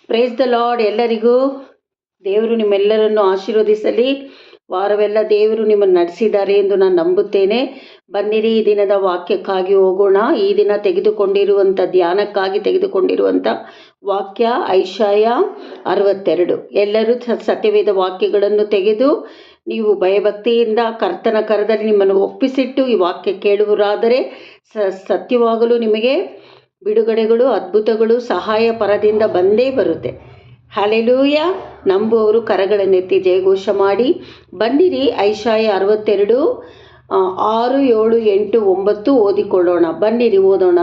Praise the lord. ಎಲ್ಲರಿಗೂ ದೇವರು ನಿಮ್ಮೆಲ್ಲರನ್ನು ಆಶೀರ್ವದಿಸಲಿ. ವಾರವೆಲ್ಲ ದೇವರು ನಿಮ್ಮನ್ನು ನಡೆಸಿದ್ದಾರೆ ಎಂದು ನಾನು ನಂಬುತ್ತೇನೆ. ಬನ್ನಿರಿ, ಈ ದಿನದ ವಾಕ್ಯಕ್ಕಾಗಿ ಹೋಗೋಣ. ಈ ದಿನ ತೆಗೆದುಕೊಂಡಿರುವಂಥ ಧ್ಯಾನಕ್ಕಾಗಿ ತೆಗೆದುಕೊಂಡಿರುವಂಥ ವಾಕ್ಯ ಐಶಾಯ 62. ಎಲ್ಲರೂ ಸತ್ಯವೇದ ವಾಕ್ಯಗಳನ್ನು ತೆಗೆದು ನೀವು ಭಯಭಕ್ತಿಯಿಂದ ಕರ್ತನ ಕರದಲ್ಲಿ ನಿಮ್ಮನ್ನು ಒಪ್ಪಿಸಿಟ್ಟು ಈ ವಾಕ್ಯ ಕೇಳುವರಾದರೆ ಸತ್ಯವಾಗಲು ನಿಮಗೆ ಬಿಡುಗಡೆಗಳು, ಅದ್ಭುತಗಳು ಸಹಾಯ ಪರದಿಂದ ಬಂದೇ ಬರುತ್ತೆ. ಹಲ್ಲೆಲೂಯ. ನಂಬುವವರು ಕರಗಳನ್ನೆತ್ತಿ ಜಯಘೋಷ ಮಾಡಿ. ಬನ್ನಿರಿ, ಐಶಾಯ 62 6, 7, 8, 9 ಓದಿಕೊಳ್ಳೋಣ. ಬನ್ನಿರಿ, ಓದೋಣ.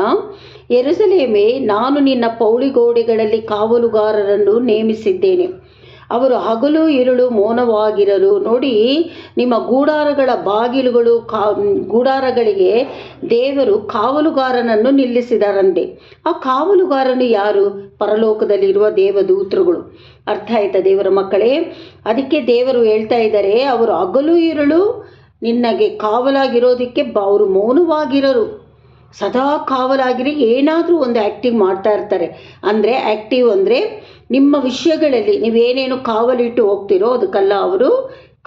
ಯೆರೂಸಲೇಮೇ, ನಾನು ನಿನ್ನ ಪೌಳಿಗೋಡೆಗಳಲ್ಲಿ ಕಾವಲುಗಾರರನ್ನು ನೇಮಿಸಿದ್ದೇನೆ. ಅವರು ಹಗಲು ಇರುಳು ಮೌನವಾಗಿರಲು. ನೋಡಿ, ನಿಮ್ಮ ಗೂಡಾರಗಳ ಬಾಗಿಲುಗಳು ಗೂಡಾರಗಳಿಗೆ ದೇವರು ಕಾವಲುಗಾರನನ್ನು ನಿಲ್ಲಿಸಿದಾರಂತೆ. ಆ ಕಾವಲುಗಾರನು ಯಾರು? ಪರಲೋಕದಲ್ಲಿರುವ ದೇವದೂತರುಗಳು. ಅರ್ಥ ಆಯ್ತಾ ದೇವರ ಮಕ್ಕಳೇ? ಅದಕ್ಕೆ ದೇವರು ಹೇಳ್ತಾ ಇದ್ದಾರೆ, ಅವರು ಹಗಲು ಇರುಳು ನಿನ್ನಗೆ ಕಾವಲಾಗಿರೋದಕ್ಕೆ ಅವರು ಮೌನವಾಗಿರೋರು. ಸದಾ ಕಾವಲಾಗಿರಿ, ಏನಾದರೂ ಒಂದು ಆ್ಯಕ್ಟಿವ್ ಮಾಡ್ತಾ ಇರ್ತಾರೆ. ಅಂದರೆ ಆ್ಯಕ್ಟಿವ್ ಅಂದರೆ ನಿಮ್ಮ ವಿಷಯಗಳಲ್ಲಿ ನೀವೇನೇನು ಕಾವಲಿಟ್ಟು ಹೋಗ್ತಿರೋ ಅದಕ್ಕೆಲ್ಲ ಅವರು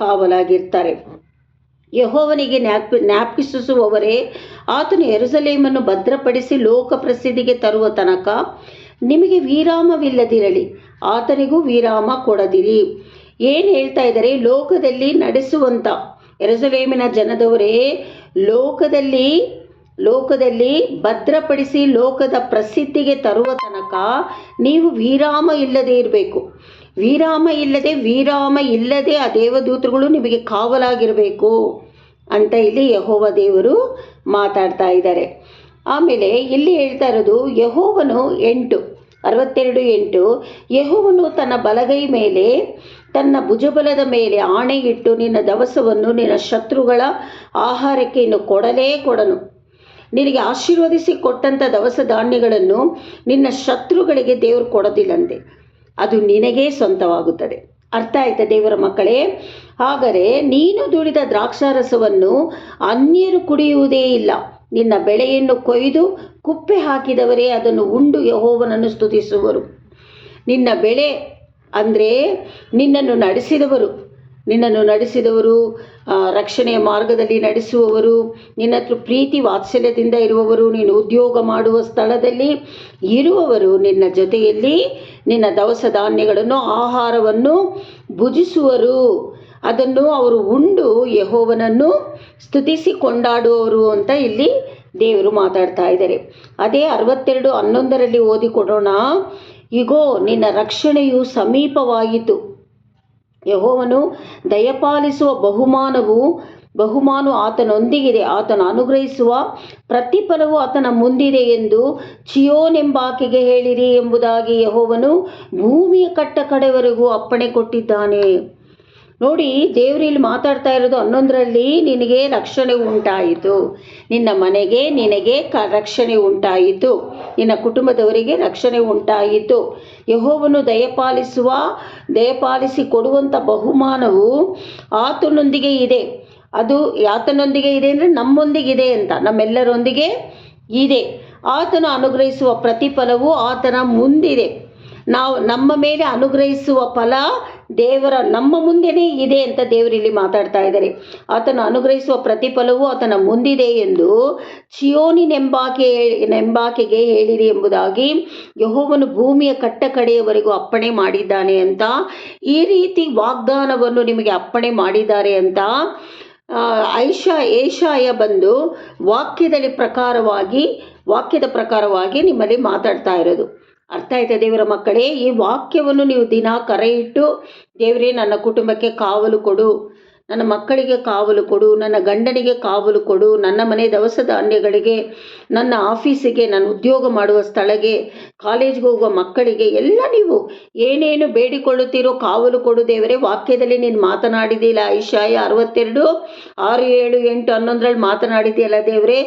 ಕಾವಲಾಗಿರ್ತಾರೆ. ಯೆಹೋವನಿಗೆ ಜ್ಞಾಪಿಸುವವರೇ, ಆತನು ಯೆರೂಸಲೇಮನ್ನು ಭದ್ರಪಡಿಸಿ ಲೋಕ ಪ್ರಸಿದ್ಧಿಗೆ ತರುವ ತನಕ ನಿಮಗೆ ವಿರಾಮವಿಲ್ಲದಿರಲಿ. ಆತನಿಗೂ ವಿರಾಮ ಕೊಡದಿರಿ. ಏನು ಹೇಳ್ತಾ ಇದ್ದಾರೆ? ಲೋಕದಲ್ಲಿ ನಡೆಸುವಂಥ ಯೆರೂಸಲೇಮಿನ ಜನದವರೇ, ಲೋಕದಲ್ಲಿ ಭದ್ರಪಡಿಸಿ ಲೋಕದ ಪ್ರಸಿದ್ಧಿಗೆ ತರುವ ತನಕ ನೀವು ವಿರಾಮ ಇಲ್ಲದೆ ಇರಬೇಕು. ವಿರಾಮ ಇಲ್ಲದೆ ಆ ದೇವದೂತರುಗಳು ನಿಮಗೆ ಕಾವಲಾಗಿರಬೇಕು ಅಂತ ಇಲ್ಲಿ ಯೆಹೋವ ದೇವರು ಮಾತಾಡ್ತಾ ಇದ್ದಾರೆ. ಆಮೇಲೆ ಇಲ್ಲಿ ಹೇಳ್ತಾ ಇರೋದು ಯೆಹೋವನು 62:8 ಯೆಹೋವನು ತನ್ನ ಬಲಗೈ ಮೇಲೆ ತನ್ನ ಭುಜಬಲದ ಮೇಲೆ ಆಣೆಯಿಟ್ಟು ನಿನ್ನ ದವಸವನ್ನು ನಿನ್ನ ಶತ್ರುಗಳ ಆಹಾರಕ್ಕೆ ಇನ್ನು ಕೊಡನು. ನಿನಗೆ ಆಶೀರ್ವದಿಸಿ ಕೊಟ್ಟಂಥ ದವಸ ಧಾನ್ಯಗಳನ್ನು ನಿನ್ನ ಶತ್ರುಗಳಿಗೆ ದೇವರು ಕೊಡೋದಿಲ್ಲಂತೆ, ಅದು ನಿನಗೇ ಸ್ವಂತವಾಗುತ್ತದೆ. ಅರ್ಥ ಆಯ್ತಾ ದೇವರ ಮಕ್ಕಳೇ? ಹಾಗಾದರೆ ನೀನು ದುಡಿದ ದ್ರಾಕ್ಷಾರಸವನ್ನು ಅನ್ಯರು ಕುಡಿಯುವುದೇ ಇಲ್ಲ. ನಿನ್ನ ಬೆಳೆಯನ್ನು ಕೊಯ್ದು ಕುಪ್ಪೆ ಹಾಕಿದವರೇ ಅದನ್ನು ಉಂಡು ಯೆಹೋವನನ್ನು ಸ್ತುತಿಸುವರು. ನಿನ್ನ ಬೆಳೆ ಅಂದರೆ ನಿನ್ನನ್ನು ನಡೆಸಿದವರು, ರಕ್ಷಣೆಯ ಮಾರ್ಗದಲ್ಲಿ ನಡೆಸುವವರು, ನಿನ್ನ ಹತ್ರ ಪ್ರೀತಿ ವಾತ್ಸಲ್ಯದಿಂದ ಇರುವವರು, ನೀನು ಉದ್ಯೋಗ ಮಾಡುವ ಸ್ಥಳದಲ್ಲಿ ಇರುವವರು ನಿನ್ನ ಜೊತೆಯಲ್ಲಿ ನಿನ್ನ ದವಸ ಧಾನ್ಯಗಳನ್ನು ಆಹಾರವನ್ನು ಭುಜಿಸುವರು. ಅದನ್ನು ಅವರು ಉಂಡು ಯೆಹೋವನನ್ನು ಸ್ತುತಿಸಿ ಕೊಂಡಾಡುವವರು ಅಂತ ಇಲ್ಲಿ ದೇವರು ಮಾತಾಡ್ತಾ ಇದ್ದಾರೆ. ಅದೇ 62:11 ಓದಿಕೊಡೋಣ. ಇಗೋ, ನಿನ್ನ ರಕ್ಷಣೆಯು ಸಮೀಪವಾಯಿತು. ಯೆಹೋವನು ದಯಪಾಲಿಸುವ ಬಹುಮಾನ ಆತನೊಂದಿಗಿದೆ. ಆತನು ಅನುಗ್ರಹಿಸುವ ಪ್ರತಿಫಲವು ಆತನ ಮುಂದಿದೆ ಎಂದು ಚಿಯೋನೆಂಬಾಕೆಗೆ ಹೇಳಿರಿ ಎಂಬುದಾಗಿ ಯೆಹೋವನು ಭೂಮಿಯ ಕಡೆವರೆಗೂ ಅಪ್ಪಣೆ ಕೊಟ್ಟಿದ್ದಾನೆ. ನೋಡಿ, ದೇವರು ಇಲ್ಲಿ ಮಾತಾಡ್ತಾ ಇರೋದು 11ರಲ್ಲಿ ನಿನಗೆ ರಕ್ಷಣೆ ಉಂಟಾಯಿತು, ನಿನ್ನ ಮನೆಗೆ ನಿನಗೆ ರಕ್ಷಣೆ ಉಂಟಾಯಿತು, ನಿನ್ನ ಕುಟುಂಬದವರಿಗೆ ರಕ್ಷಣೆ ಉಂಟಾಯಿತು. ಯೆಹೋವನು ದಯಪಾಲಿಸಿ ಕೊಡುವಂಥ ಬಹುಮಾನವು ಆತನೊಂದಿಗೆ ಇದೆ. ಅದು ಆತನೊಂದಿಗೆ ಇದೆ ಅಂದರೆ ನಮ್ಮೊಂದಿಗಿದೆ ಅಂತ, ನಮ್ಮೆಲ್ಲರೊಂದಿಗೆ ಇದೆ. ಆತನು ಅನುಗ್ರಹಿಸುವ ಪ್ರತಿಫಲವು ಆತನ ಮುಂದಿದೆ. ನಮ್ಮ ಮೇಲೆ ಅನುಗ್ರಹಿಸುವ ಫಲ ನಮ್ಮ ಮುಂದೆನೇ ಇದೆ ಅಂತ ದೇವರಿಲ್ಲಿ ಮಾತಾಡ್ತಾ ಇದ್ದಾರೆ. ಆತನು ಅನುಗ್ರಹಿಸುವ ಪ್ರತಿಫಲವು ಆತನ ಮುಂದಿದೆ ಎಂದು ಚಿಯೋನಿನೆಂಬಾಕೆಗೆ ಹೇಳಿರಿ ಎಂಬುದಾಗಿ ಯೆಹೋವನು ಭೂಮಿಯ ಕಡೆಯವರೆಗೂ ಅಪ್ಪಣೆ ಮಾಡಿದ್ದಾನೆ ಅಂತ, ಈ ರೀತಿ ವಾಗ್ದಾನವನ್ನು ನಿಮಗೆ ಅಪ್ಪಣೆ ಮಾಡಿದ್ದಾರೆ ಅಂತ ಏಷಾಯ ಬಂದು ವಾಕ್ಯದ ಪ್ರಕಾರವಾಗಿ ನಿಮ್ಮಲ್ಲಿ ಮಾತಾಡ್ತಾ ಇರೋದು. ಅರ್ಥ ಆಯ್ತಾ ದೇವರ ಮಕ್ಕಳೇ? ಈ ವಾಕ್ಯವನ್ನು ನೀವು ದಿನ ಕರೆ ಇಟ್ಟು, ದೇವರೇ ನನ್ನ ಕುಟುಂಬಕ್ಕೆ ಕಾವಲು ಕೊಡು, ನನ್ನ ಮಕ್ಕಳಿಗೆ ಕಾವಲು ಕೊಡು, ನನ್ನ ಗಂಡನಿಗೆ ಕಾವಲು ಕೊಡು, ನನ್ನ ಮನೆ ದವಸ ಧಾನ್ಯಗಳಿಗೆ, ನನ್ನ ಆಫೀಸಿಗೆ, ನಾನು ಉದ್ಯೋಗ ಮಾಡುವ ಸ್ಥಳಕ್ಕೆ, ಕಾಲೇಜ್ಗೆ ಹೋಗುವ ಮಕ್ಕಳಿಗೆ ಎಲ್ಲ ನೀವು ಏನೇನು ಬೇಡಿಕೊಳ್ಳುತ್ತೀರೋ ಕಾವಲು ಕೊಡು ದೇವರೇ. ವಾಕ್ಯದಲ್ಲಿ ನೀನು ಮಾತನಾಡಿದೆಯಲ್ಲ, ಐಶಾಯ 62 6, 7, 8, 11 ಮಾತನಾಡಿದೆಯಲ್ಲ ದೇವರೇ,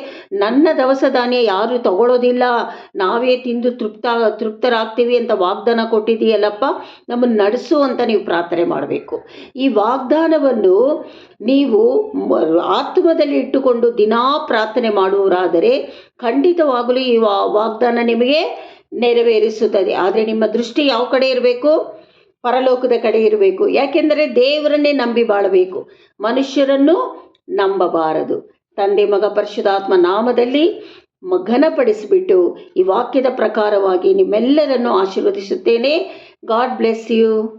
ನನ್ನ ದವಸ ಧಾನ್ಯ ಯಾರು ತಗೊಳ್ಳೋದಿಲ್ಲ, ನಾವೇ ತಿಂದು ತೃಪ್ತರಾಗ್ತೀವಿ ಅಂತ ವಾಗ್ದಾನ ಕೊಟ್ಟಿದೆಯಲ್ಲಪ್ಪ, ನಮ್ಮನ್ನು ನಡೆಸು ಅಂತ ನೀವು ಪ್ರಾರ್ಥನೆ ಮಾಡಬೇಕು. ಈ ವಾಗ್ದಾನವನ್ನು ನೀವು ಆತ್ಮದಲ್ಲಿ ಇಟ್ಟುಕೊಂಡು ದಿನಾ ಪ್ರಾರ್ಥನೆ ಮಾಡುವವರಾದರೆ ಖಂಡಿತವಾಗಲೂ ಈ ವಾಗ್ದಾನ ನಿಮಗೆ ನೆರವೇರಿಸುತ್ತದೆ. ಆದರೆ ನಿಮ್ಮ ದೃಷ್ಟಿ ಯಾವ ಕಡೆ ಇರಬೇಕು? ಪರಲೋಕದ ಕಡೆ ಇರಬೇಕು. ಯಾಕೆಂದರೆ ದೇವರನ್ನೇ ನಂಬಿ ಬಾಳಬೇಕು, ಮನುಷ್ಯರನ್ನು ನಂಬಬಾರದು. ತಂದೆ, ಮಗ, ಪರಿಶುದ್ಧಾತ್ಮ ನಾಮದಲ್ಲಿ ಘನಪಡಿಸಿಬಿಟ್ಟು ಈ ವಾಕ್ಯದ ಪ್ರಕಾರವಾಗಿ ನಿಮ್ಮೆಲ್ಲರನ್ನು ಆಶೀರ್ವದಿಸುತ್ತೇನೆ. God bless you.